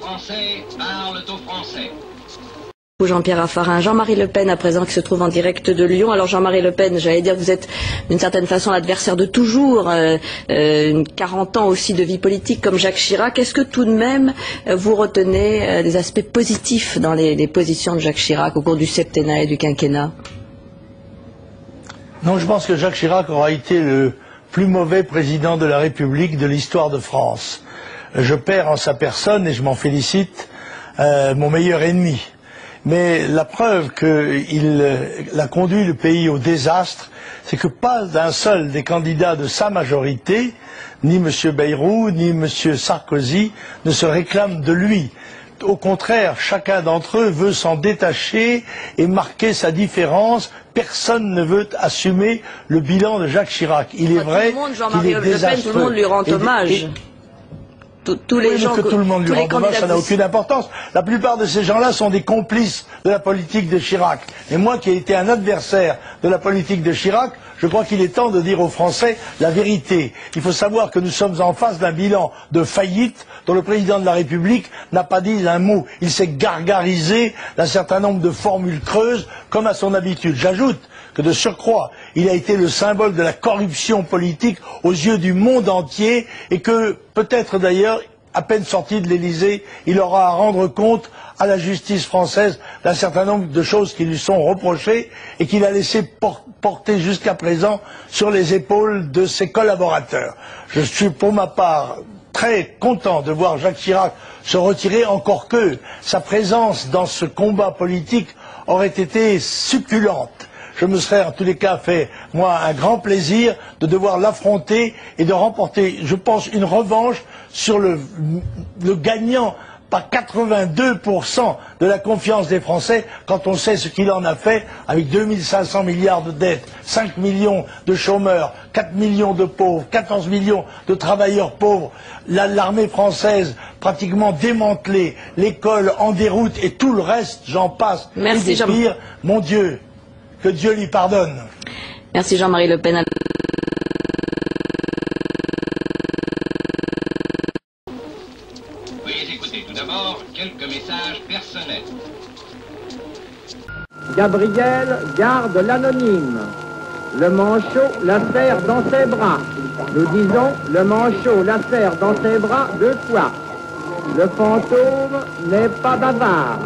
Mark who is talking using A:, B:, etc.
A: Français parlent aux Français.
B: Jean-Pierre Raffarin. Jean-Marie Le Pen, à présent, qui se trouve en direct de Lyon. Alors Jean-Marie Le Pen, j'allais dire que vous êtes d'une certaine façon l'adversaire de toujours, 40 ans aussi de vie politique comme Jacques Chirac. Est-ce que tout de même vous retenez des aspects positifs dans les positions de Jacques Chirac au cours du septennat et du quinquennat?
C: Non, je pense que Jacques Chirac aura été le plus mauvais président de la République de l'histoire de France. Je perds en sa personne, et je m'en félicite, mon meilleur ennemi. Mais la preuve qu'il a conduit le pays au désastre, c'est que pas d'un seul des candidats de sa majorité, ni M. Bayrou, ni M. Sarkozy, ne se réclament de lui. Au contraire, chacun d'entre eux veut s'en détacher et marquer sa différence. Personne ne veut assumer le bilan de Jacques Chirac. Il est vrai qu'il est désastreux.
B: Tout le monde lui rend hommage. Tous les gens
C: que tout le monde lui rend hommage, ça n'a aucune importance. La plupart de ces gens-là sont des complices de la politique de Chirac. Et moi, qui ai été un adversaire de la politique de Chirac, je crois qu'il est temps de dire aux Français la vérité. Il faut savoir que nous sommes en face d'un bilan de faillite dont le président de la République n'a pas dit un mot. Il s'est gargarisé d'un certain nombre de formules creuses, comme à son habitude. J'ajoute que de surcroît, il a été le symbole de la corruption politique aux yeux du monde entier et que, peut-être d'ailleurs, à peine sorti de l'Élysée, il aura à rendre compte à la justice française d'un certain nombre de choses qui lui sont reprochées et qu'il a laissé porter jusqu'à présent sur les épaules de ses collaborateurs. Je suis pour ma part très content de voir Jacques Chirac se retirer, encore que sa présence dans ce combat politique aurait été succulente. Je me serais en tous les cas fait, moi, un grand plaisir de devoir l'affronter et de remporter, je pense, une revanche sur le gagnant par 82% de la confiance des Français quand on sait ce qu'il en a fait avec 2500 milliards de dettes, 5 millions de chômeurs, 4 millions de pauvres, 14 millions de travailleurs pauvres, l'armée française pratiquement démantelée, l'école en déroute et tout le reste, j'en passe.
B: Merci,
C: et des pires, mon Dieu. Que Dieu lui pardonne.
B: Merci Jean-Marie Le Pen.
A: Veuillez écouter tout d'abord quelques messages personnels.
D: Gabriel garde l'anonyme. Le manchot la serre dans ses bras. Nous disons, le manchot la serre dans ses bras 2 fois. Le fantôme n'est pas bavard.